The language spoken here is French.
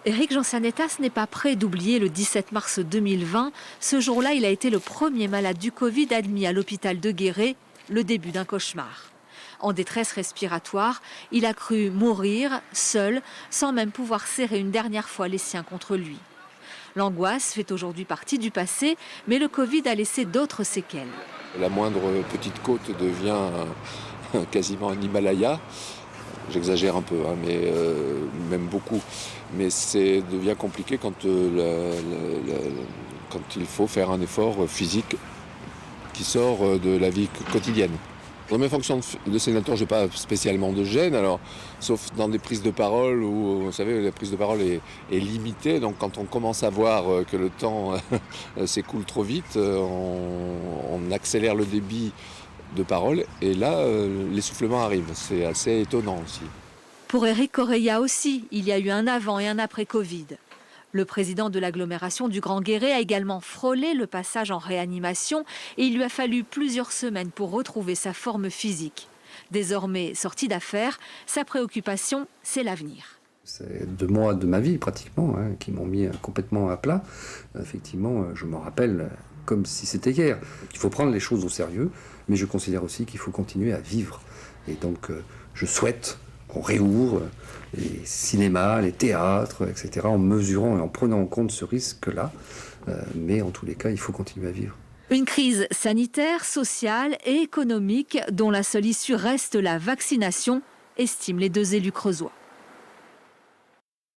Éric Jansanetas n'est pas prêt d'oublier le 17 mars 2020. Ce jour-là, il a été le premier malade du Covid admis à l'hôpital de Guéret, le début d'un cauchemar. En détresse respiratoire, il a cru mourir, seul, sans même pouvoir serrer une dernière fois les siens contre lui. L'angoisse fait aujourd'hui partie du passé, mais le Covid a laissé d'autres séquelles. La moindre petite côte devient quasiment un Himalaya. J'exagère un peu, hein, mais même beaucoup. Mais ça devient compliqué quand il faut faire un effort physique qui sort de la vie quotidienne. Dans mes fonctions de sénateur, je n'ai pas spécialement de gêne, alors, sauf dans des prises de parole où, vous savez, la prise de parole est limitée. Donc quand on commence à voir que le temps s'écoule trop vite, on accélère le débit de parole et là, l'essoufflement arrive. C'est assez étonnant aussi. Pour Éric Correia aussi, il y a eu un avant et un après Covid. Le président de l'agglomération du Grand Guéret a également frôlé le passage en réanimation et il lui a fallu plusieurs semaines pour retrouver sa forme physique. Désormais sorti d'affaires, sa préoccupation, c'est l'avenir. C'est 2 mois de ma vie pratiquement qui m'ont mis complètement à plat. Effectivement, je m'en rappelle comme si c'était hier. Il faut prendre les choses au sérieux, mais je considère aussi qu'il faut continuer à vivre. Et donc, je souhaite qu'on réouvre les cinémas, les théâtres, etc., en mesurant et en prenant en compte ce risque-là. Mais en tous les cas, il faut continuer à vivre. Une crise sanitaire, sociale et économique dont la seule issue reste la vaccination, estiment les 2 élus creusois.